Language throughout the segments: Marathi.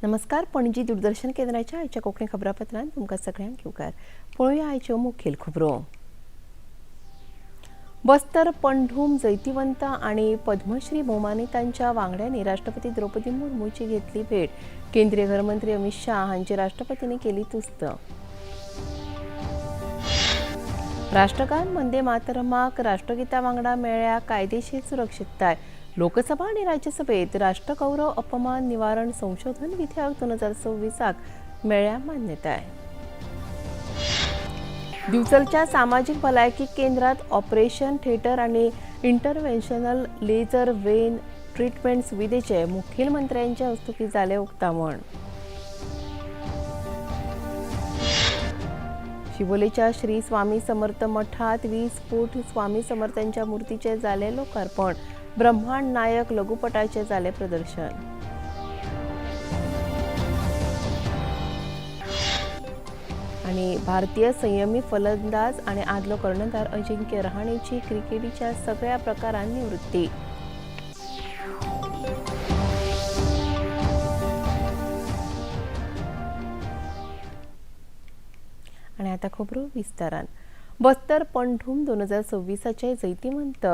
नमस्कार. पणजी दूरदर्शन केंद्राच्या आयच्या कोंकणी खबरापत्रांत तुमकां सगळ्यांक येवकार. पळोवया आयच्यो मुखेल खबरो. बस्तर, पंढूम, जैतिवंत आणि पद्मश्री भोवमानितांच्या वांगड्यांनी राष्ट्रपती द्रौपदी मुर्मूची घेतली भेट. केंद्रीय गृहमंत्री अमित शाह हांची राष्ट्रपतींनी केली तुस्त. राष्ट्रगान वंदे मातरमाक राष्ट्रगीता वांगडा मेळ्ळ्या कायदेशीर सुरक्षितताय. लोकसभा आणि राज्यसभेत राष्ट्रगौरव अपमान निवारण संशोधन विधेयक 2026 मेळ्ळ्या मान्यताय. दिवचलच्या सामाजिक भलायकी केंद्रात ऑपरेशन थिएटर आणि इंटरव्हेन्शनल लेजर वेन ट्रीटमेंट सुविधेचे मुखेलमंत्र्यांच्या हस्तुकी जाले उक्तावण. शिवोलेच्या श्री स्वामी समर्थ मठात 20 फूट स्वामी समर्थांच्या मूर्तीचे जाले लोकार्पण. ब्रह्मांड नायक लघुपटाचे जाले प्रदर्शन. आणि भारतीय संयमी फलंदाज आणि आदलो कर्णधार अजिंक्य रहाणेची क्रिकेटीच्या सगळ्या प्रकारांत निवृत्ती. आणि आता खबरो विस्तारान. बस्तर पंढूम 2026चे जैतिवंत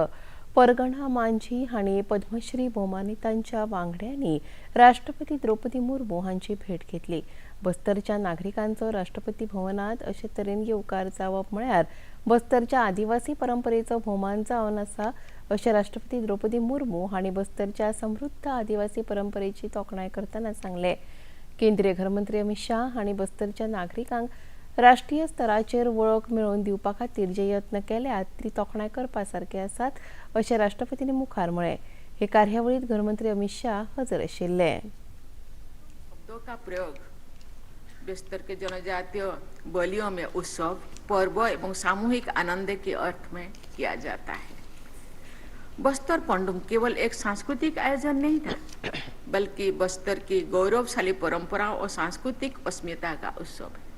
परगणा मांझी हांणी पद्मश्री भोवमानितांच्या वांगड्यांनी राष्ट्रपती द्रौपदी मुर्मू हांची भेट घेतली. बस्तरच्या नागरिकांचो राष्ट्रपती भवनात अशे तरेन येवकार जावप म्हळ्यार बस्तरच्या आदिवासी परंपरेचो भोवमान जावन आसा अशें राष्ट्रपती द्रौपदी मुर्मू हांणी बस्तरच्या समृद्ध आदिवासी परंपरेची तोखणाय करतना सांगले. केंद्रीय गृहमंत्री अमित शाह हांणी बस्तरच्या नागरिकांक राष्ट्रीय स्तराचेर वळख मेळोवन दिवपा खातीर जे यत्न केल्यात ती तोखणाय करपा सारखे आसात अशें राष्ट्रपतींनी मुखार म्हळें. हे कार्यावळीत गृहमंत्री अमित शाह हजर आशिल्ले. शब्दों का प्रयोग बस्तर के जनजातीय बोलियों में उत्सव, पर्व एवं सामूहिक आनंद के अर्थ में किया जाता है. बस्तर पंडुम केवल एक सांस्कृतिक आयोजन नहीं था, बल्कि बस्तर की गौरवशाली परंपरा और सांस्कृतिक अस्मिता का उत्सव है.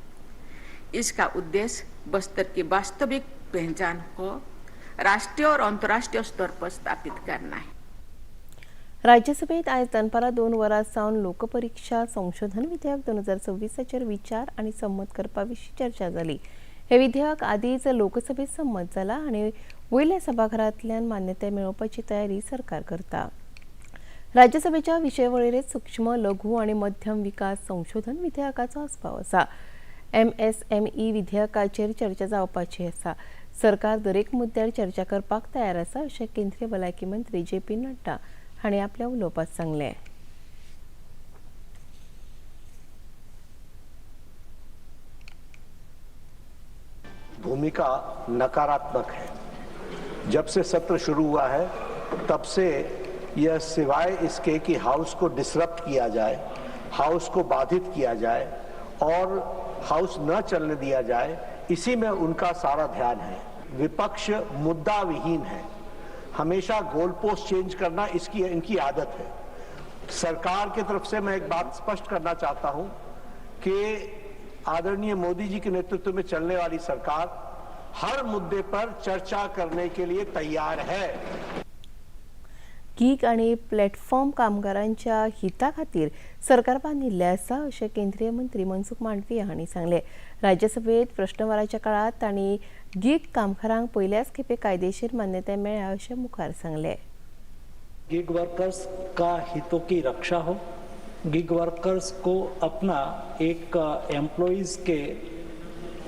इसका उद्देश्य बस्तर की वास्तविक पहचान को राष्ट्रीय और अंतर्राष्ट्रीय स्तर पर स्थापित करना है. राज्यसभेत आज दनपारा 2 वरां सावन लोकपरीक्षा संशोधन विधेयक 2026 विचार आणि संमत करपा विशीं चर्चा जाली. हे विधेयक आदींच लोकसभेत संमत जाला आणि वयल्या सभाघरांतल्यान मान्यताय मेळोवपाची तयारी सरकार करता. राज्यसभेच्या विशयवळेरेंत सूक्ष्म, लघु आणि मध्यम विकास संशोधन विधेयकाचो आस्पाव आसा. MSME विधेयकाचेर चर्चा जावपाची आसा. सरकार दरेक मुद्द्यार चर्चा करपाक तयार आसा अशें केंद्रीय भलायकी मंत्री JP नड्डा हांणी आपल्या उलोवपांत सांगलें. भूमिका नकारात्मक है. जब से सत्र शुरू हुआ है तब से यह सिवाय इसके कि हाउस को डिसरप्ट किया जाए, हाउस को बाधित किया जाए और हाउस न चलने दिया जाए, इसी में उनका सारा ध्यान है. विपक्ष मुद्दा विहीन है. हमेशा गोल पोस्ट चेंज करना इनकी आदत है. सरकार की तरफ से मैं एक बात स्पष्ट करना चाहता हूं कि आदरणीय मोदी जी के नेतृत्व में चलने वाली सरकार हर मुद्दे पर चर्चा करने के लिए तैयार है. गीग आणि प्लॅटफॉर्म कामगारांच्या हिता खातीर सरकार बांदिल्ले आसा अशें केंद्रीय मंत्री मनसुख मांडवीय हांणी सांगलें. राज्यसभेत प्रश्नवराच्या काळात तांणी गीग कामगारांक पयल्याच खेपे कायदेशीर मान्यताय मेळ्ळ्या अशें मुखार सांगलें. गिग वर्कर्स का हितों की रक्षा हो, गिग वर्कर्स को अपना एक एम्प्लॉइज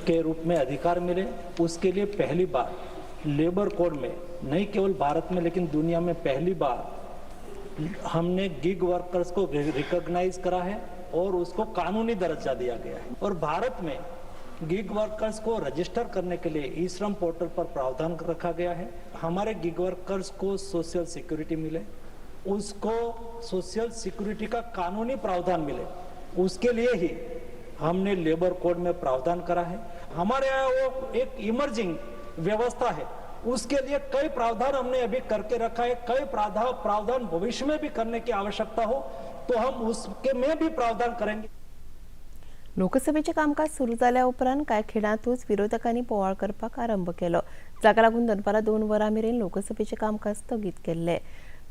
के रूप में अधिकार मिले, उसके लिए पहली बार लेबर कोड में नहीं केवल भारत में लेकिन दुनिया में पहली बार हमने गिग वर्कर्स को रिकॉग्नाइज करा है और उसको कानूनी दर्जा दिया गया है. और भारत में गिग वर्कर्स को रजिस्टर करने के लिए ई श्रम पोर्टल पर प्रावधान रखा गया है. हमारे गिग वर्कर्स को सोशल सिक्योरिटी मिले, उसको सोशल सिक्योरिटी का कानूनी प्रावधान मिले, उसके लिए ही हमने लेबर कोड में प्रावधान करा है. हमारे यहाँ वो एक इमर्जिंग व्यवस्था है, उसके लिए कई प्रावधान हमने अभी करके रखा है. कई प्रावधान भविष्य में भी करने की आवश्यकता हो तो हम उसके में भी प्रावधान करेंगे. लोकसभेचे कामकाज सुरू जाल्या उपरांत कांय खिणांतूच विरोधकांनी बोवाळ करपाक आरंभ केलो. जाका लागून दनपारा 2 वरां मेरेन लोकसभेचे कामकाज स्थगीत केल्ले.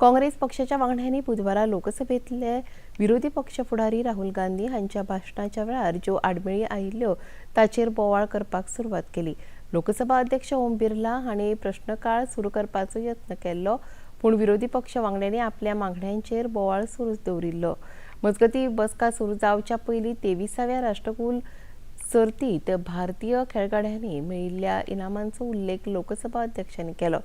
काँग्रेस पक्षाच्या वांगड्यांनी बुधवारा लोकसभेतले विरोधी पक्ष फुडारी राहुल गांधी हांच्या भाशणाच्या वेळार ज्यो आडमेळी आयिल्ल्यो ताचेर बोवाळ करपाक सुरवात केली. लोकसभा अध्यक्ष ओम बिर्ला हांणी प्रश्नकाळ सुरू करपाचो यत्न केल्लो, पूण विरोधी पक्ष वांगड्यांनी आपल्या मागण्यांचेर बोवाळ सुरूच दवरिल्लो. मजगतीं बसका सुरू जावच्या पयलीं 23व्या राष्ट्रकुल सर्तींत भारतीय खेळगड्यांनी मेळिल्ल्या इनामांचो उल्लेख लोकसभा अध्यक्षांनी केलो.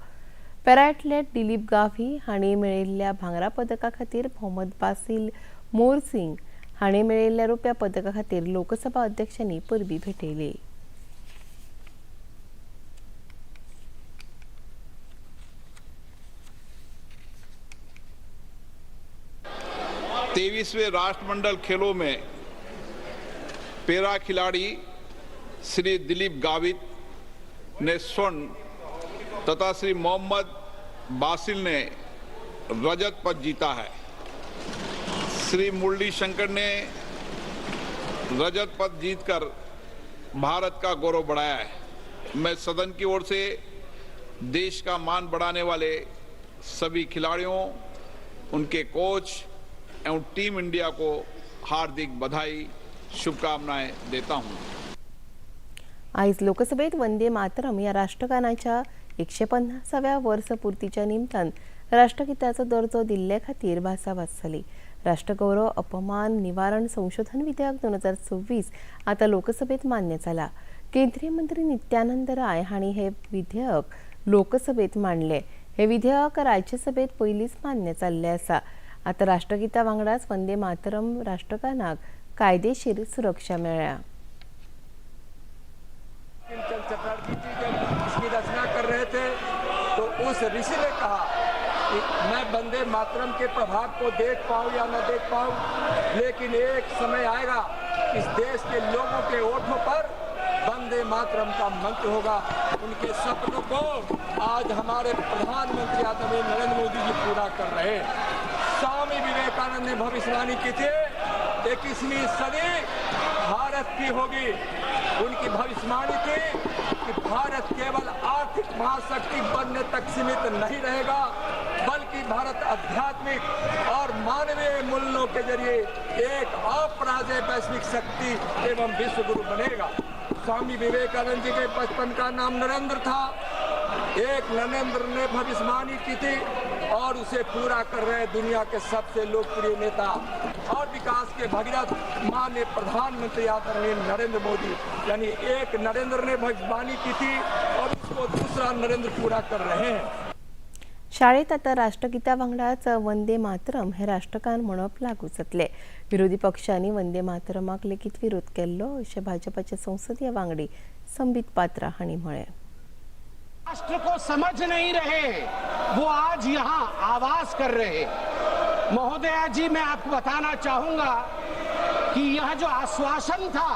पॅरा ॲथलेट दिलीप गाव्ही हांणी मेळिल्ल्या भांगरा पदका खातीर मोहम्मद बासिल मोरसिंग हांणी मेळिल्ल्या रुप्या पदका खातीर लोकसभा अध्यक्षांनी परबीं भेटयली. तेईसवें राष्ट्रमंडल खेलों में पैरा खिलाड़ी श्री दिलीप गावित ने स्वर्ण तथा श्री मोहम्मद बासिल ने रजत पदक जीता है. श्री मुरली शंकर ने रजत पदक जीतकर भारत का गौरव बढ़ाया है. मैं सदन की ओर से देश का मान बढ़ाने वाले सभी खिलाड़ियों, उनके कोच एवं टीम इंडिया को हार्दिक बधाई शुभकामनाएं देता हूं. आयज लोकसभेत वंदे मातरम या राष्ट्रगानाच्या 150व्या वर्सपूर्तीच्या निमतान राष्ट्रगीताचो दर्जो दिल्ले खातीर भासाभास जाली. राष्ट्रगौरव अपमान निवारण संशोधन विधेयक 2026 आता लोकसभेत मान्य जाला. केंद्रीय मंत्री नित्यानंद राय हांणी हे विधेयक लोकसभेत मांडले. हे विधेयक राज्यसभेत पयलींच मान्य जाल्ले आसा. आता राष्ट्रगीता वांगडाच वंदे मातरम राष्ट्रगानाक कायदेशीर सुरक्षा मेळ्ळ्या. चंद्रशेखर चटर्जी जी जब इसकी रचना कर रहे थे तो उस ऋषि ने कहा कि मैं वंदे मातरम के प्रभाव को देख पाऊं या न देख पाऊं, लेकिन एक समय आएगा इस देश के लोगों के ओठों पर वंदे मातरम का मंत्र होगा. उनके सपनों को आज हमारे प्रधानमंत्री आदरणीय नरेंद्र मोदी जी पूरा कर रहे हैं. स्वामी विवेकानंद ने भविष्यवाणी की थी 21वीं सदी भारत की होगी. उनकी भविष्यवाणी थी कि भारत केवल आर्थिक महाशक्ति बनने तक सीमित नहीं रहेगा, बल्कि भारत आध्यात्मिक और मानवीय मूल्यों के जरिए एक अपराजय वैश्विक शक्ति एवं विश्व गुरु बनेगा. स्वामी विवेकानंद जी के बचपन का नाम नरेंद्र था. एक नरेंद्र ने भविष्यवाणी की थी और उसे पूरा कर रहे दुनिया के सबसे लोकप्रिय नेता और विकास के भगीरथ माननीय प्रधानमंत्री आदरणीय नरेंद्र मोदी. यानी एक नरेंद्र ने भविष्यवाणी की थी और उसको दूसरा नरेंद्र पूरा कर रहे हैं. शाळेत आता राष्ट्रगीता वांगडाच वंदे मातरम हे राष्ट्रगान म्हणप लागू जातले. विरोधी पक्षांनी वंदे मातरमाक लेगीत विरोध केल्लो अशें भाजपाचे संसदीय वांगडी संबित पात्रा हांणी म्हळें. राष्ट्र को समझ नहीं रहे, वो आज यहाँ आवाज कर रहे. महोदया जी, मैं आपको बताना चाहूंगा कि यह जो आश्वासन था,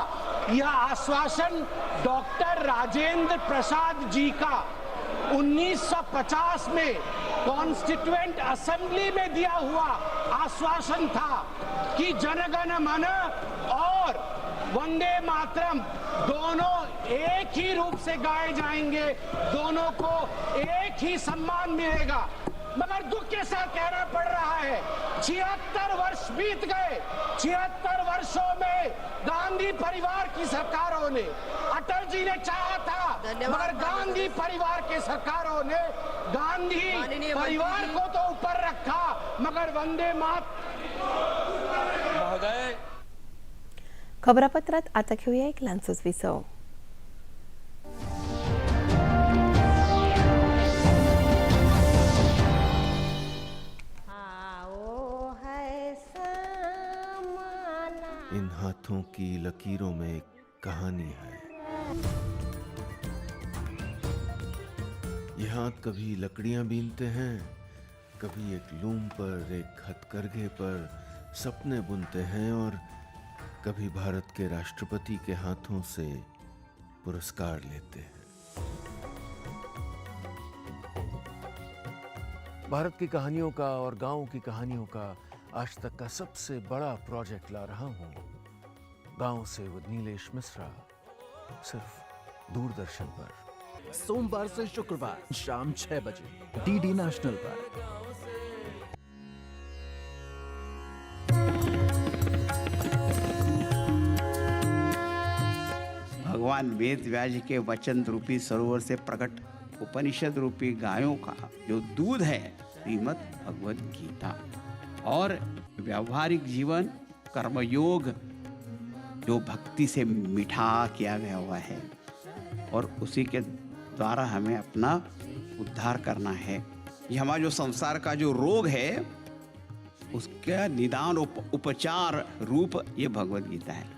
यह आश्वासन डॉक्टर राजेंद्र प्रसाद जी का 1950 में कॉन्स्टिट्यूएंट असेंबली में दिया हुआ आश्वासन था कि जनगण मन और वंदे मातरम दोनों एक ही रूप से गाए जाएंगे, दोनों को एक ही सम्मान मिलेगा. मगर दुख के साथ कहना पड़ रहा है 76 वर्ष बीत गए. 76 वर्षों में गांधी परिवार की सरकारों ने, अटल जी ने चाहा था, मगर गांधी परिवार के सरकारों ने गांधी परिवार को तो ऊपर रखा, मगर वंदे महोदय, खबरापत्रात आता घेऊया एक ल्हानसोच विसव. इन हाथों की लकीरों में एक कहानी है. ये हाथ कभी लकड़ियां बीनते हैं, कभी एक लूम पर, एक हथकरघे पर सपने बुनते हैं, और कभी भारत के राष्ट्रपति के हाथों से पुरस्कार लेते हैं. भारत की कहानियों का और गांवों की कहानियों का आज तक का सबसे बड़ा प्रोजेक्ट ला रहा हूं. गांव से विद नीलेश मिश्रा, सिर्फ दूरदर्शन पर. सोमवार से शुक्रवार शाम 6 बजे डीडी नेशनल पर. भगवान वेद व्यास के वचन रूपी सरोवर से प्रकट उपनिषद रूपी गायों का जो दूध है श्रीमद् भगवद गीता, और व्यावहारिक जीवन कर्मयोग जो भक्ति से मीठा किया गया हुआ है, और उसी के द्वारा हमें अपना उद्धार करना है। ये हमारा जो संसार का जो रोग है उसका निदान उपचार रूप ये भगवद गीता है।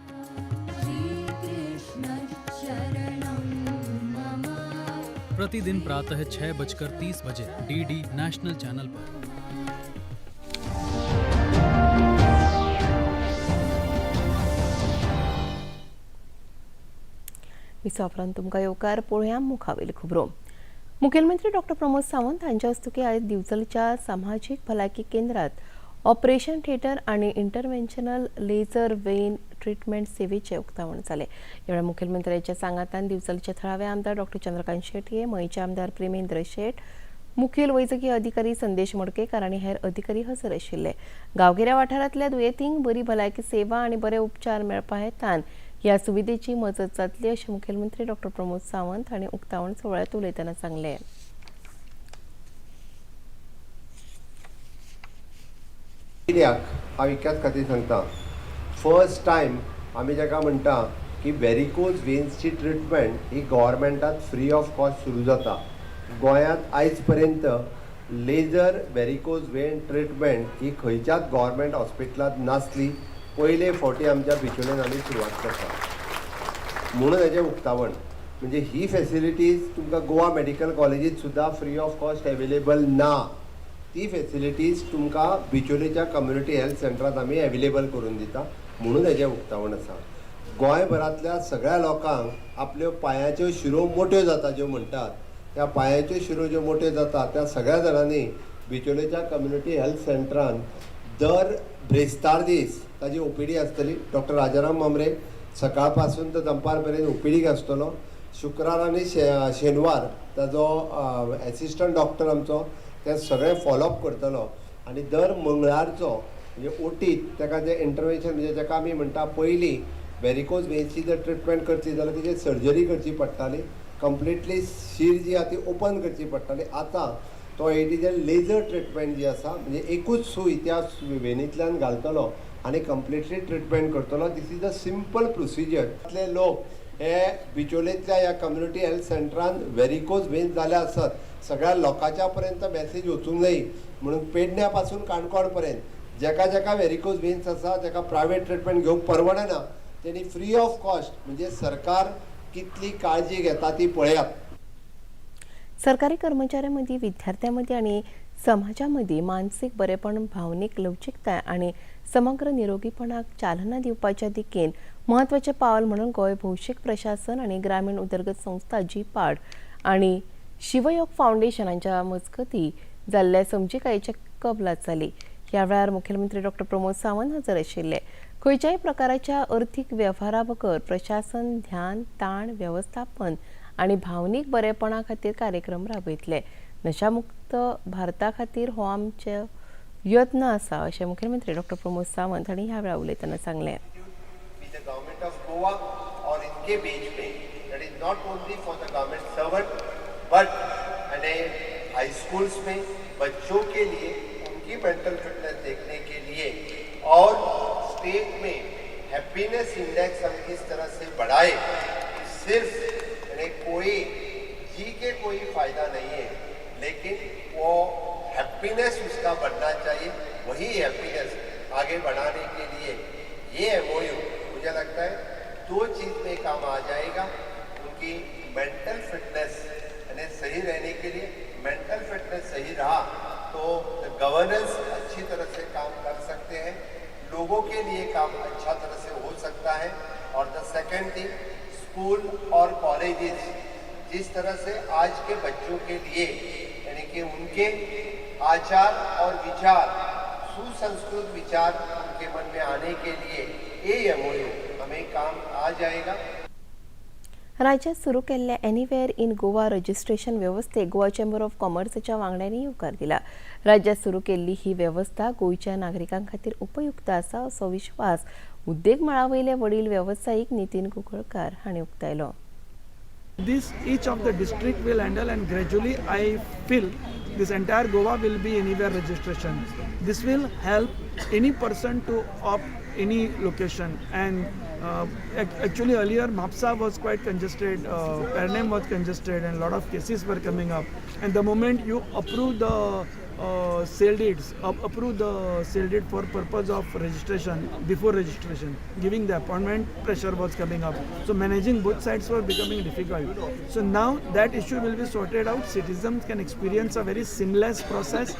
प्रतिदिन प्रातः 6:30 डीडी नेशनल चैनल पर। विसा उपरांत तुमकां येवकार पळोवया मुखावेल खबरो। मुखेलमंत्री डॉ. प्रमोद सावंत हांच्या हस्तुकी आयज दिवचलच्या सामाजीक भलायकी केंद्रात ऑपरेशन थिएटर आणि इंटरव्हेन्शनल लेजर वेन ट्रीटमेंट सेवेचे उक्तावण जाले। यावेळी मुखेलमंत्र्यांच्या सांगातान दिवचलचे थळावे आमदार डॉ. चंद्रकांत शेट्ये, मयेचे आमदार प्रेमेंद्र शेट, मुखेल वैजकी अधिकारी संदेश मडकेकार आणि हेर अधिकारी हजर आशिल्ले। गांवगिऱ्या वाठारांतल्या दुयेंतींक बरी भलायकी सेवा आणि बरे उपचार मेळपा हेतान ह्या सुविधेची मजत जातली अशें मुखेलमंत्री डॉ. प्रमोद सावंत हांणी उक्तावण सोहळ्यात उलयतना सांगलें। हांव इतल्याच खातीर सांगता, फर्स्ट टायम आमी जाका म्हणटा की वेरिकोज वेन्सची ट्रिटमेंट ही गव्हर्मेंटात फ्री ऑफ कॉस्ट सुरू जाता। गोंयांत आयज पर्यंत लेजर वेरिकोज वेन ट्रिटमेंट ही खंयच्याच गव्हर्मेंट हॉस्पिटलांत नासली। पयले फावटी आमच्या बिचोलेन आमी सुरवात करता म्हणून हेजें उक्तावण। म्हणजे ही फॅसिलिटीज तुमकां गोवा मेडिकल कॉलेजीत सुद्दां फ्री ऑफ कॉस्ट एवेलेबल ना। ती फॅसिलिटीज तुमकां बिचोलेच्या कम्युनिटी हेल्थ सेंटरांत आमी एवेलेबल करून दिता म्हणून हेजें उक्तावण आसा। गोंयभरांतल्या सगळ्या लोकांक आपल्यो पांयाच्यो शिरो मोठ्यो जाता ज्यो म्हणटात, त्या पांयाच्यो शिरो ज्यो मोठ्यो जाता त्या सगळ्या जाणांनी बिचोलेच्या कम्युनिटी हेल्थ सेंटरान दर ब्रेस्तार दीस ताजी ओपीडी आसतली। डॉक्टर राजाराम मामरे सकाळ पासून तर दनपार पर्यंत ओपीडीक आसतलो। शुक्रार आनी शेनवार ताजो एसिस्टंट डॉक्टर आमचो ते सगळे फॉलोअप करतलो आनी दर मंगळारचो म्हणजे ओटीत ताका जे इंटरव्हेन्शन म्हणजे जाका आमी म्हणटा पयलीं वेरिकोज वेन्सची जर ट्रिटमेंट करची जाल्यार तेजी सर्जरी करची पडटाली, कंप्लिटली शीर जी आहा ती ओपन करची पडटाली। आतां तो हेजेर लेजर ट्रिटमेंट जी आसा म्हणजे एकूच सूय त्या वेनींतल्यान घालतलो आनी कंप्लिटली ट्रिटमेंट करतलो। This is a simple procedure. इतले लोक हे बिचोलेंतल्या ह्या कम्युनिटी हेल्थ सेंटरान वेरिकोज वेन्स जाल्या आसत सगळ्या लोकांच्या पर्यंत मॅसेज वचूंक जाय म्हणून पेडण्या पासून काणकोण पर्यंत जेका जेका वेरिकोज वेन्स आसा जेका प्रायवेट ट्रिटमेंट घेवंक परवडना तेणी फ्री ऑफ कॉस्ट म्हणजे सरकार कितली काळजी घेता ती पळयात। सरकारी कर्मचाऱ्यांमदीं, विद्यार्थ्यांमदीं आणि समाजामदीं मानसीक बरेपण, भावनीक लवचिकताय आणि समग्र निरोगीपणाक चालना दिवपाच्या दिकेन महत्वाचें पावल म्हणून गोंय भौशीक प्रशासन आणि ग्रामीण उदरगत संस्था जीपाड आणि शिवयोग फाउंडेशन हांच्या मजगतीं जाल्ल्या समजिकायेच्या कबलात जाली। ह्या वेळार मुखेलमंत्री डॉ. प्रमोद सावंत हजर आशिल्ले। खंयच्याय प्रकाराच्या अर्थीक वेव्हारा बगर प्रशासन ध्यान, ताण वेवस्थापन आणि भावनीक बरेपणा खातीर कार्यक्रम राबयतले। नशामुक्त भारता खातीर हो आमचे यत्न आसा अशें मुखेलमंत्री डॉ. प्रमोद सावंत हांणी ह्या वेळार उलयतना सांगलें। गवर्नमेंट ऑफ गोवा और इनके बीच में that is not only for the government servant but high schools में बच्चों के लिए उनकी मेंटल फिटनेस देखने के लिए और स्टेट में हैप्पीनेस इंडेक्स हम किस तरह से बढ़ाए कि सिर्फ कोई जी के कोई फायदा नहीं है लेकिन वो हैप्पीनेस उसका बढ़ना चाहिए। वही हैप्पीनेस आगे बढ़ाने के लिए ये एमओयू मुझे लगता है दो चीज़ में काम आ जाएगा। उनकी मेंटल फिटनेस यानी सही रहने के लिए मेंटल फिटनेस सही रहा तो गवर्नेंस अच्छी तरह से काम कर सकते हैं, लोगों के लिए काम अच्छा तरह से हो सकता है। और द सेकेंड थिंग, स्कूल और कॉलेजेस जिस तरह से आज के बच्चों के लिए यानी कि उनके आचार और विचार सुसंस्कृत विचार उनके मन में आने के लिए ये एमओयू हमें काम आ जाएगा। राज्यात सुरू केल्ल्या एनिवेअर इन गोवा रजिस्ट्रेशन व्यवस्थेक गोवा चेंबर ऑफ कॉमर्सच्या वांगड्यांनी येवकार दिला। राज्यात सुरू केल्ली ही व्यवस्था गोंयच्या नागरिकां खातीर उपयुक्त आसा असो विश्वास उद्देग मळावयले वडील व्यावसायिक नितीन कुंकळकार हांणी उक्तायलो. This each of the district will handle, and gradually I feel this entire Goa will be anywhere registration. This will help any person to opt any location, and actually earlier Mapsa was quite congested, Pernem was congested, and a lot of cases were coming up. And the moment you approve the sale deeds, approve the sale deed for purpose of registration, before registration, giving the appointment, pressure was coming up. So managing both sides were becoming difficult. So now that issue will be sorted out. Citizens can experience a very seamless process,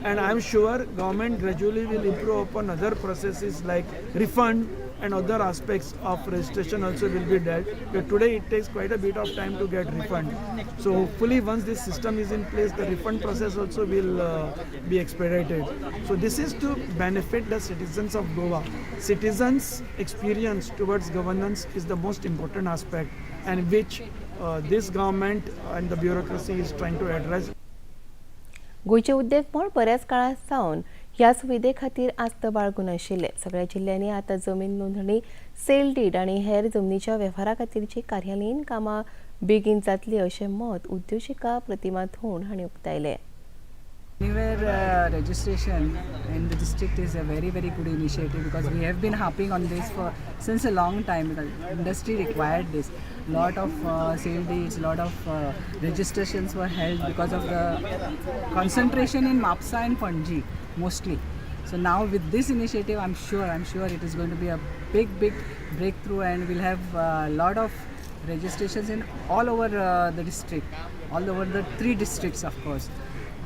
and I am sure government gradually will improve upon other processes like refund and other aspects of registration also will be dealt. But today it takes quite a bit of time to get refund. So hopefully once this system is in place, the refund process also will be expedited. So this is to benefit the citizens of Goa. Citizens' experience towards governance is the most important aspect, and which this government and the bureaucracy is trying to address. गोंयचे उद्देग मळ बऱ्याच काळा सावन ह्या सुविधे खातीर आस्त बाळगून आशिल्ले. सगळ्या जिल्ल्यांनी आतां जमीन नोंदणी, सेल डीड आनी हेर जमनीच्या वेव्हारा खातीरची कार्यालयीन कामां बेगीन जातली अशें मत उद्योजिका प्रतिमा धोंड हांणी उक्तायलें. Anywhere registration in the district is a very good initiative, because we have been harping on this since a long time. The industry required this. Lot of sale deeds, lot of registrations were held because of the concentration in Mapsa and Panji mostly. So now with this initiative, I'm sure it is going to be a big breakthrough, and we'll have a lot of registrations in all over the district, all over the 3 districts of course.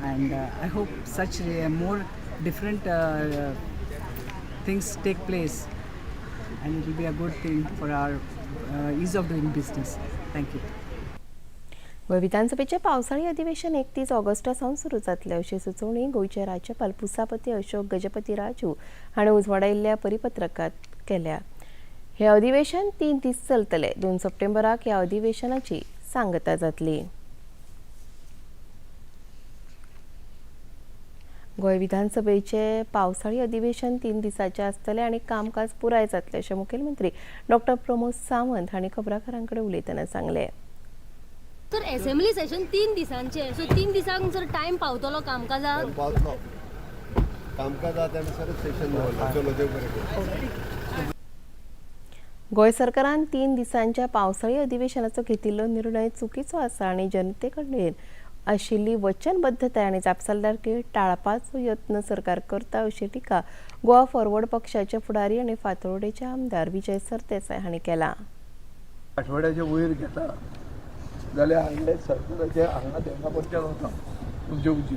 And I hope such more different things take place, and it will be a good thing for our ease of doing business. Thank you. Goa विधानसभेचें पावसाळी अधिवेशन 31 ऑगस्टा सावन सुरू जातलें अशी सुचोवणी गोंयचे राज्यपाल पुसापती अशोक गजपती राजू हांणी उजवाडायिल्ल्या परिपत्रकांत केल्या. हे अधिवेशन 3 दीस चलतलें. 2 सप्टेंबराक ह्या अधिवेशनाची सांगता जातली. गोंय विधानसभेचे पावसाळी अधिवेशन 3 दिसांचे आसतले आनी कामकाज पुराय जातलें अशें मुखेलमंत्री डॉ. प्रमोद सावंत हांणी खबराकारांकडे उलयतना सांगलें. सर असेंब्ली सेशन 3 दिसांचे, सो 3 दिसांक जर टायम पावतलो कामकाजाक? पावतलो. कामकाजात आमी सरच सेशन दवरला. चलो देव बरें करूं. गोंय सरकारान 3 दिसांच्या पावसाळी अधिवेशनाचो घेतिल्लो निर्णय चुकीचो आसा आनी जनते कडेन आशिल्ली वचनबद्धताय आनी जापसालदारकी टाळपाचो यत्न सरकार करता अशी टिका गोवा फॉरवर्ड पक्षाचे फुडारी आनी फातोर्डेचे आमदार विजय सरदेसाय हांणी केला. आठवड्याचे वयर घेता जाल्यार हांगा सरकाराचे हांगा तेंका पडचें वता तुमचे उची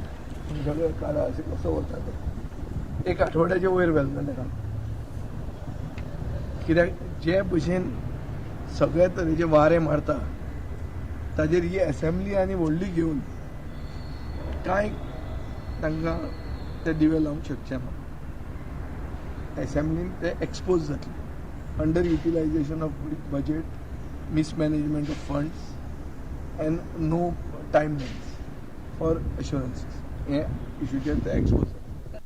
तुमच्याकडे काळा अशें कसो वता ते 1 आठवड्याचे वयर व्हेलें तेका. कित्याक जे भशेन सगळे तरेचे वारे मारता ताजेर ही असेंब्ली आनी व्हडली घेवन कांय तांकां ते दिवे लावंक शकचे ना. असेंब्लीन ते एक्सपोज जातले. Under utilization of budget, mismanagement of funds, and no timelines for assurances. हे इश्यूचेर ते एक्सपोज जाता.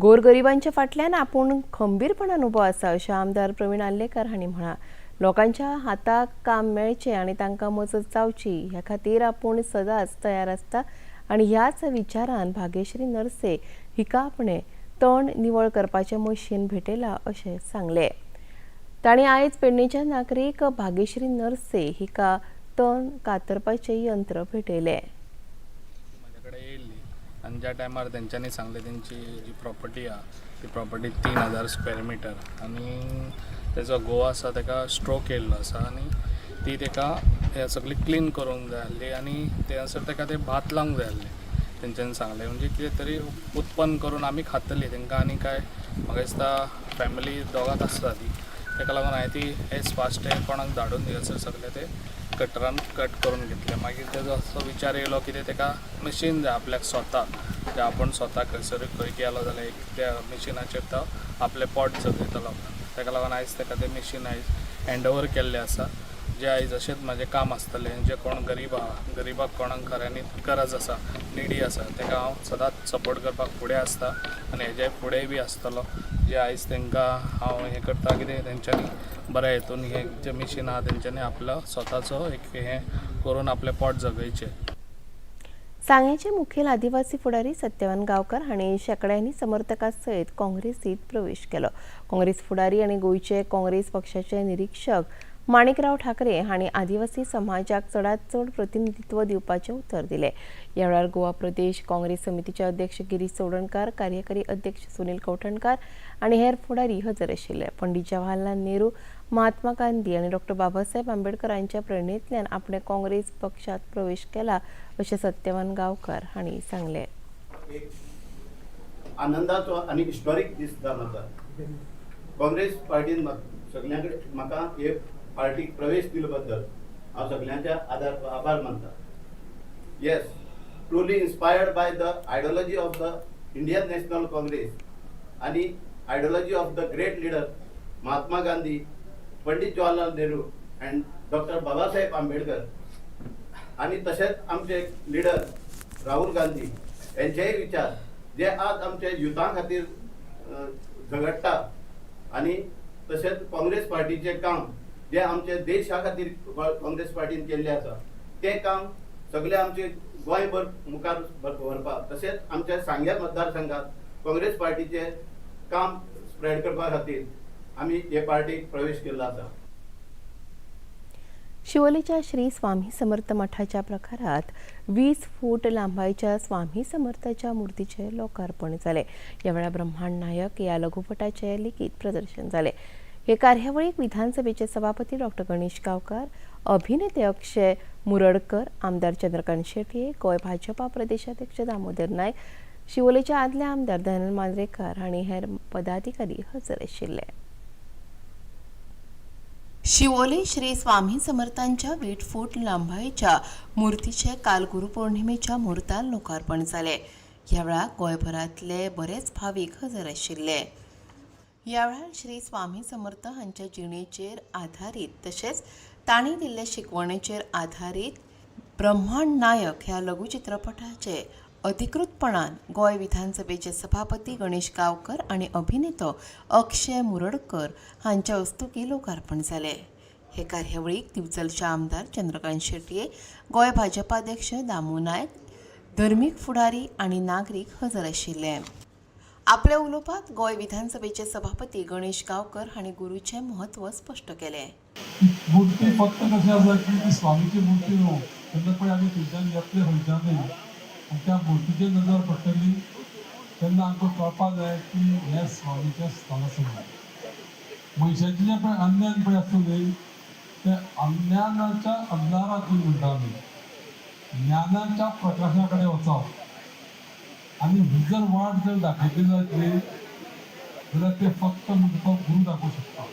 गोरगरिबांच्या फाटल्यान आपूण खंबीरपणान उबो आसा अशें आमदार प्रवीण आल्लेकर हांणी म्हळां. लोकांच्या हाताक काम मेळचें आनी तांकां मजत जावची ह्या खातीर आपूण सदांच तयार आसता आनी ह्याच विचारान भाग्यश्री नरसे हिका आपणें तण निवळ करपाचें मशीन भेटयलां अशें सांगलें. तांणी आयज पेडणेच्या नागरीक भाग्यश्री नरसे हिका तण कातरपाचें यंत्र भेटयलें. म्हाजे कडेन येयल्ली आनी ज्या टायमार तेंच्यांनी सांगलें तेंची जी प्रॉपर्टी आहा ती प्रॉपर्टी 3000 स्क्वेअर मिटर आनी तेजो घो आसा तेका स्ट्रोक येयल्लो आसा आनी ती तेका हे सगळी क्लीन करूंक जाय आसली आनी ते हांगासर तेका ते भात लावंक जाय आसले. तेंच्यांनी सांगलें म्हणजे कितें तरी उत्पन्न करून आमी खातली तेंकां आनी काय म्हाका दिसता फॅमिली दोगांच आसता ती. तेका लागून हांवें ती एज फास्ट कोणाक धाडून दिवसर सगळे ते कटरान कट करून घेतले. मागीर तेजो असो विचार येयलो की तेका मशीन जाय आपल्याक स्वता जे आपण स्वता खंयसर खंय गेलो जाल्यार त्या मशिनाचेर तो आपले पोट जगयतलो. तेका लागून आयज तेका तें मशीन आयज हँड ओवर केल्लें आसा. जे आयज अशेंच म्हाजें काम आसतलें जे कोण गरीब आहा गरीबाक कोणाक खऱ्यांनी गरज आसा निडी आसा तेका हांव सदांच सपोर्ट करपाक फुडें आसता आनी हेजे फुडेंय बी आसतलो. जे आयज तांकां हांव हें करता कितें तेंच्यांनी बऱ्या हेतून हें जें मिशीन आहा तेंच्यांनी आपलो स्वताचो एक हें करून आपलें पोट जगयचें. सांगेचे मुखेल आदिवासी फुडारी सत्यवान गांवकर हांणी शेकड्यांनी समर्थकां सयत काँग्रेसींत प्रवेश केलो. काँग्रेस फुडारी आनी गोंयचे काँग्रेस पक्षाचे निरीक्षक माणिकराव ठाकरे हांणी आदिवासी समाजाक चडांत चड प्रतिनिधित्व दिवपाचें उतर दिलें. ह्या वेळार गोवा प्रदेश काँग्रेस समितीचे अध्यक्ष गिरीश चौडणकार, कार्यकारी अध्यक्ष सुनील कौठणकार आनी हेर फुडारी हजर आशिल्ले. पंडीत जवाहरलाल नेहरू, महात्मा गांधी आनी डॉ. बाबासाहेब आंबेडकरांच्या प्रेरणेंतल्यान आपणे काँग्रेस पक्षात प्रवेश केला अशें सत्यवान गांवकर हांणी सांगलें. आनंदाचो आनी हिस्टॉरीक दीस जालो काँग्रेस पार्टीन सगळ्यां कडेन म्हाका हे पार्टीक प्रवेश दिले बद्दल हांव सगळ्यांचे आभार मानता. Yes, truly inspired by the ideology of the Indian National Congress आनी ideology of the great leader Mahatma Gandhi, Pandit Jawaharlal Nehru and डॉ. बाबासाहेब आंबेडकर आणि तसेच आमचे लिडर राहुल गांधी यांचेही विचार जे आज आमच्या युथा खातीर झगडटा आणि तसेच काँग्रेस पार्टीचे काम जे आमच्या देशा खातीर काँग्रेस पार्टीन केल्ले आसा ते काम सगळे आमचे गोंयभर मुखार व्हरपाक तसेच आमच्या सांग्या मतदारसंघात काँग्रेस पार्टीचे काम स्प्रेड करपा खातीर आम्ही हे पार्टीक प्रवेश केला आसा. शिवोलेच्या श्री स्वामी समर्थ मठाच्या प्रकारात 20 फूट लांबाईच्या स्वामी समर्थाच्या मूर्तीचे लोकार्पण झाले. या वेळा ब्रह्मांड नायक या लघुपटाचे लिखित प्रदर्शन झाले. हे कार्यावळीक विधानसभेचे सभापती डॉ. गणेश गांवकार, अभिनेते अक्षय मुरडकर, आमदार चंद्रकांत शेट्ये, गोंय भाजपा प्रदेशाध्यक्ष दामोदर नायक, शिवोलेचे आदले आमदार दयानंद मांद्रेकार आनी हेर पदाधिकारी हजर आशिल्ले. शिवोले श्री स्वामी समर्थांच्या 20 फूट लांबाईच्या मूर्तीचे काल गुरुपौर्णिमेच्या मुहूर्तार लोकार्पण झाले. ह्या वेळार गोंयभरांतले बरेच भाविक हजर आशिल्ले. ह्या वेळार श्री स्वामी समर्थ हांच्या जिणेचेर आधारीत तशेंच तांणी दिल्ले शिकवणेचेर आधारीत ब्रह्मांड नायक ह्या लघु चित्रपटाचे अधिकृतपणान गोंय विधानसभेचे सभापती गणेश गांवकर आनी अभिनेतो अक्षय मुरडकर हांच्या हस्तुकीं लोकार्पण जाले. हे कार्यावळीक दिवचलचे आमदार चंद्रकांत शेट्ये, गोंय भाजपाध्यक्ष दामू नायक, धर्मीक फुडारी आनी नागरीक हजर आशिल्ले. आपल्या उलोवपांत गोंय विधानसभेचे सभापती गणेश गांवकर हांणी गुरूचें म्हत्व स्पश्ट केलें. मूर्ती फक्त कशें आसा की स्वामीची मूर्ती न्हू, तेन्ना पळय आमी थंयच्यान येतले खंयच्यानय आनी त्या मुर्तीचेर नजर पडटली तेन्ना आमकां कळपाक जाय की हें स्वामीचें स्थळ आसा म्हणून. मनशाचें जें पळय अज्ञान पळय आसतलें तें अज्ञानाच्या अंधारातून म्हणटा आमी ज्ञानाच्या प्रकाशा कडेन वचप आनी ही जर वाट जर दाखयतली जातली जाल्यार ते फक्त तुका गुरू दाखोवंक शकता.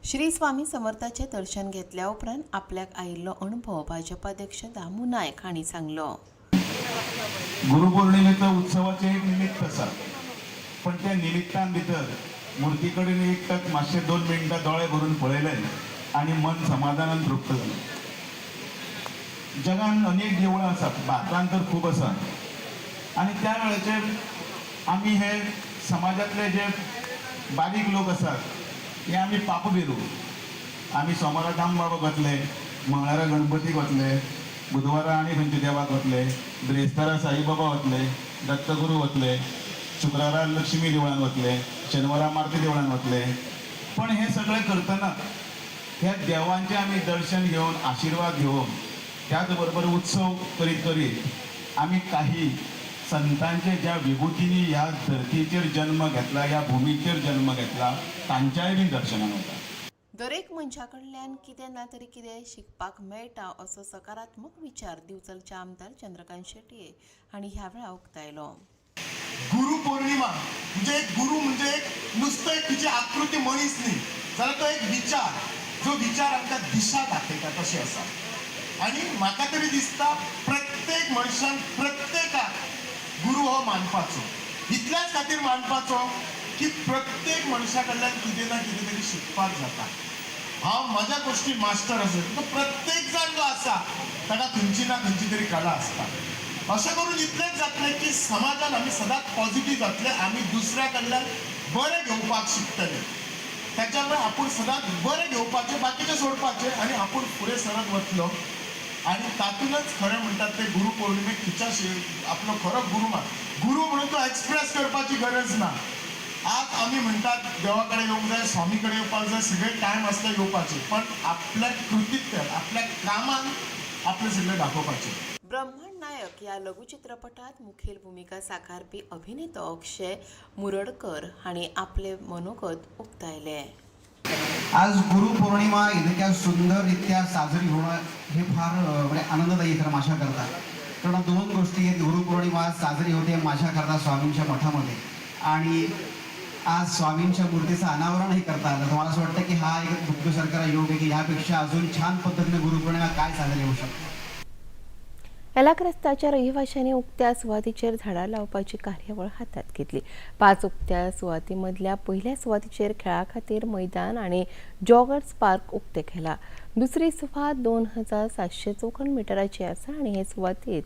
श्री स्वामी समर्थाचे दर्शन घेतल्या उपरांत आपल्याक आयिल्लो अणभव भाजपाध्यक्ष दामू नायक हांणी सांगलो. गुरुपौर्णिमेचा उत्सवाचे एक निमित्त आसा, पण त्या निमित्तान भितर मुर्ती कडेन एक तक मातशे 2 मिनटां दोळे भरून पळयले आनी मन समाधानान तृप्त जालें. जगान अनेक देवळां आसात, भारतांत तर खूब आसा आनी त्या वेळाचेर आमी हे समाजातले जे बारीक लोक आसात हे आमी पाप बेरू. आमी सोमारा दामबाबा वतले, मंगळारा गणपतीक वतले, बुधवारा आनी खंयच्या देवाक वतले, ब्रेस्तारा साईबाबा वतले, दत्तगुरू वतले, शुक्रारा लक्ष्मी देवळान वतले, शेनवारा मारुती देवळान वतले. पण हे सगळें करतना ह्या देवांचे आमी दर्शन घेवन आशिर्वाद घेवन त्याच बरोबर उत्सव करीत करीत आमी काही संतांचे ज्या विभुतींनी ह्या धर्तीचेर जन्म घेतला, ह्या भुमीचेर जन्म घेतला, तांच्याय बी दर्शनाक वता. दरेक मनशा कडल्यान कितें ना तरी कितें शिकपाक मेळटा असो सकारात्मक विचार दिवचलचे आमदार चंद्रकांत शेट्ये हांणी ह्या वेळार उक्तायलो. गुरु पौर्णिमा म्हणजे गुरु म्हणजे नुसतं एक तिची आकृती मनीस न्ही, जाल्यार तो एक विचार, जो विचार आमकां दिशा दाखयता तशें आसा. आनी म्हाका तरी दिसता प्रत्येक मनशान प्रत्येकाक गुरु हो मानपाचो, इतल्याच खातीर मानपाचो की प्रत्येक मनशा कडल्यान कितें ना कितें तरी शिकपाक जाता. हांव म्हज्या गोश्टी मास्टर आसा, तो प्रत्येक जाण जो आसा ताका खंयची ना खंयची तरी कला आसता. अशें करून इतलेंच जातलें की समाजान आमी सदांच पॉझिटीव जातले, आमी दुसऱ्या कडल्यान बरें घेवपाक शिकतले. त्याच्या मुळे आपण सदांच बरें घेवपाचे, बाकीचे सोडपाचे आनी आपूण फुडें सरत वतलो. आणि तातूनच खरें म्हणटात ते गुरू पौर्णिमेक खिच्या आपलो खरो गुरू म्हणून तो एक्सप्रेस करपाची गरज ना. आज आमी म्हणटात देवा कडेन येवंक जाय, स्वामी कडेन येवपाक जाय, सगळे टायम आसता येवपाचे, पण आपल्या कृतींतल्यान आपल्या कामान आपले सगळे दाखोवपाचे. ब्रह्मांड नायक या लघुचित्रपटात मुखेल भूमिका साकारपी अभिनेतो अक्षय मुरडकर हांणी आपले मनोगत उक्तायले. आज गुरुपौर्णिमा इतक्या सुंदररित्या साजरी होणं हे फार म्हणजे आनंददायी खरं माझ्याकरता. कारण दोन गोष्टी आहेत. गुरुपौर्णिमा साजरी होते माझ्याकरता स्वामींच्या मठामध्ये, आणि आज स्वामींच्या मूर्तीचं अनावरणही करता आलं. तर मला असं वाटतं की हा एक बुद्ध सरकार योग आहे की यापेक्षा अजून छान पद्धतीने गुरुपौर्णिमा काय साजरी होऊ शकते. एलाक्रिस्ताच्या रहिवाशांनी उक्त्या सुवातीचेर झाडां लावपाची कार्यवळ हातात घेतली. 5 उक्त्या सुवातींमदल्या पहिल्या सुवातीचेर खेळा खातीर मैदान आणि जॉगर्स पार्क उक्ते केला. दुसरी सुवात 2700 चौखण मिटराची आसा आणि हे सुवातीत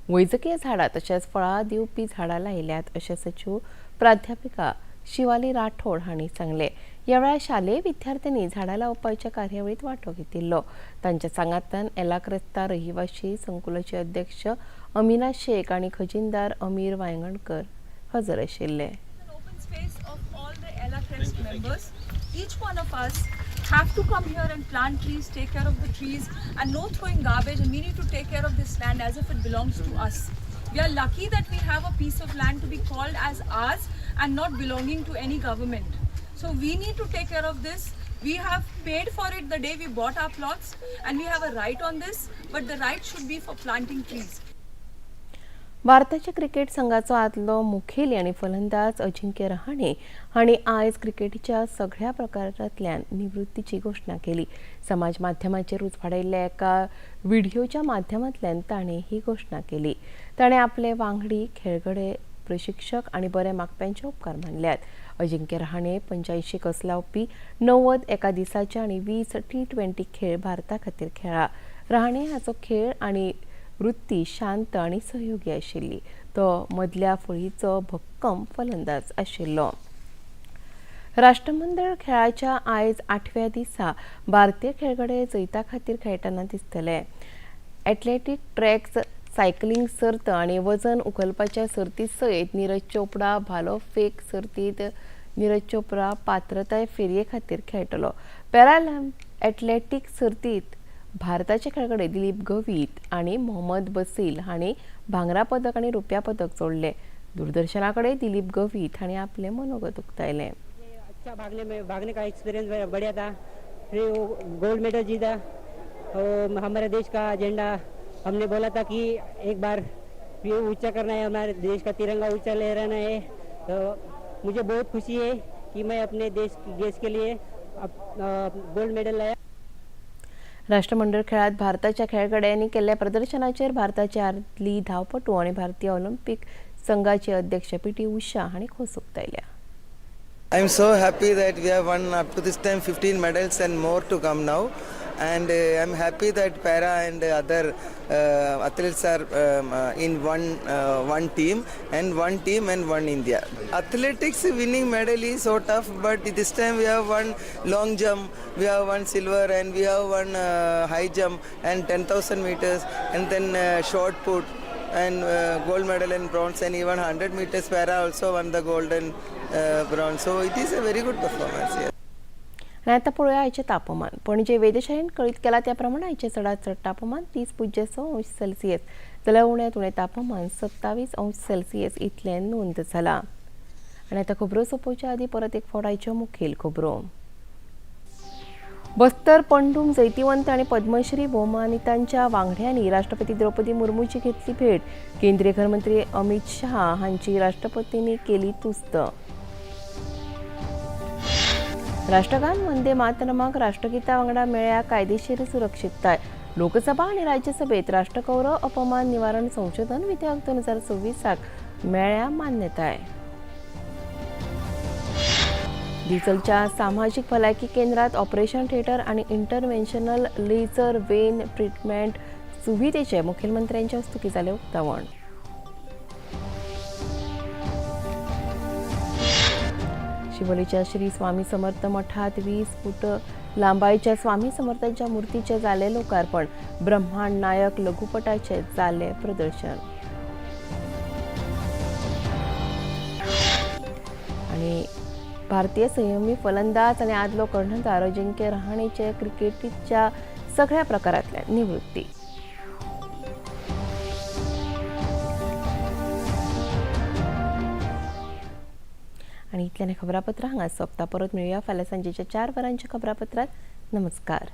वैजकीय झाडां तशेंच फळां दिवपी झाडां लायल्यात अशें सचिव प्राध्यापिका शिवाली राठोड हांणी सांगले. ह्या वेळार शालेय विद्यार्थ्यांनी झाडां लावपाच्या कार्यावळीत वांटो घेतिल्लो. तांच्या सांगातान एलाक्रिस्ता रहिवाशी संकुलाचे अध्यक्ष अमिना शेख आणि खजिनदार अमीर वांयगणकर हजर आशिल्ले. Each one of us have to come here and plant trees, take care of the trees, and no throwing garbage, and we need to take care of this land as if it belongs to us. We are lucky that we have a piece of land to be called as ours and not belonging to any government. So we need to take care of this. We have paid for it the day we bought our plots, and we have a right on this, but the right should be for planting trees. भारताच्या क्रिकेट संघाचो आदलो मुखेली आणि फलंदाज अजिंक्य रहाणे हांणी आयज क्रिकेटीच्या सगळ्या प्रकारांतल्यान निवृत्तीची घोषणा केली. समाज माध्यमांचेर उजवाडायल्ल्या एका व्हिडिओच्या माध्यमांतल्यान ताणें ही घोषणा केली. ताणें आपले वांगडी, खेळगडे, प्रशिक्षक आणि बरे मागप्यांचे उपकार मानल्यात. अजिंक्य रहाणे 85 कस लावपी, 90 एका दिसाचे आणि 20 T20 खेळ भारता खातीर खेळ्ळा. रहाणे हाचो खेळ आणि वृत्ती शांत आणि सहयोगी आशिल्ली. तो मदल्या फळीचो भक्कम फलंदाज आशिल्लो. राष्ट्रमंडळ खेळाच्या आयज 8व्या दिसा भारतीय खेळगडे जैता खातीर खेळटना दिसतले. एथलेटीक, ट्रॅक, सायकलिंग सर्त आणि वजन उखलपाच्या सर्ती सयत नीरज चोपडा भालो फेक सर्तीत नीरज चोपडा पात्रताय फेरये खातीर खेळटलो. पॅरा एथलेटीक सर्तीत भारताचे खेळगडे दिलीप गवीत आणि मोहम्मद बसील हांणी भांगरा पदक आणि रुप्या पदक जोडले. दूरदर्शनाकडे दिलीप गवीत हांणी आपले मनोगत उक्तायले. अच्छा भागने का एक्सपीरियंस बढ़िया था. फिर गोल्ड मेडल जीता. हमारे देश का झंडा हमने बोला था कि एक बार ये ऊंचा करना है, हमारे देश का तिरंगा ऊंचा लहराना है. तो मुझे बहुत खुशी है कि मैं अपने देश के लिए गोल्ड मेडल लाया. राष्ट्रमंडळ खेळात भारताच्या खेळगड्यांनी केल्ल्या प्रदर्शनाचेर भारताचे आदली धावपटू आणि भारतीय ऑलिंपिक संघाचे अध्यक्ष पी.टी. उषा हांणी खोस उक्तायल्या. I am so happy that we have won up to this time 15 medals and more to come now, and I am happy that para and other athletes are in one team and one India. Athletics winning medal is so tough, but this time we have won long jump, we have won silver, and we have won high jump and 10,000 meters, and then short put and gold medal and bronze, and even 100 meters para also won the gold and bronze. So it is a very good performance. Yes. आणि आता पळोवया आयचे तापमान. पणजे वेधशाळेन कळीत केला त्या प्रमाणे आयचे चडांत चड तापमान 30.6°C जाल्यार उण्यांत उणें तापमान 27°C इतलें नोंद जाला. आनी आतां खबरो सोंपोवच्या आदीं परत एक फावट आयच्यो मुखेल खबरो. बस्तर, पंडूम, जैतिवंत आणि पद्मश्री भोवमानितांच्या वांगड्यांनी राष्ट्रपती द्रौपदी मुर्मूची घेतली भेट. केंद्रीय गृहमंत्री अमित शाह हांची राष्ट्रपतींनी केली तुस्त. राष्ट्रगान वंदे मातरमाक राष्ट्रगीता वांगडा मेळ्ळ्या कायदेशीर सुरक्षितताय. लोकसभा आणि राज्यसभेत राष्ट्रगौरव अपमान निवारण संशोधन विधेयक 2026 मेळ्ळ्या मान्यताय. डिझलच्या सामाजिक भलायकी केंद्रात ऑपरेशन थिएटर आणि इंटरव्हेन्शनल लेझर वेन ट्रीटमेंट सुविधेचे मुखेलमंत्र्यांच्या हस्तुकी जाले उक्तावण. शिवोलीच्या श्री स्वामी समर्थ मठात 20 फूट लांबाईच्या स्वामी समर्थांच्या मूर्तीचे जाले लोकार्पण. ब्रह्मांड नायक लघुपटाचे जाले प्रदर्शन. आणि भारतीय संयमी फलंदाज आणि आदलो कर्णधार अजिंक्य रहाणेचे क्रिकेटीच्या सगळ्या प्रकारांतल्या निवृत्ती. आणि इतल्याने खबरापत्र हांगा सोंपता. परत मेळुया फाल्यां सांजेच्या 4 वरांच्या खबरापत्रात. नमस्कार.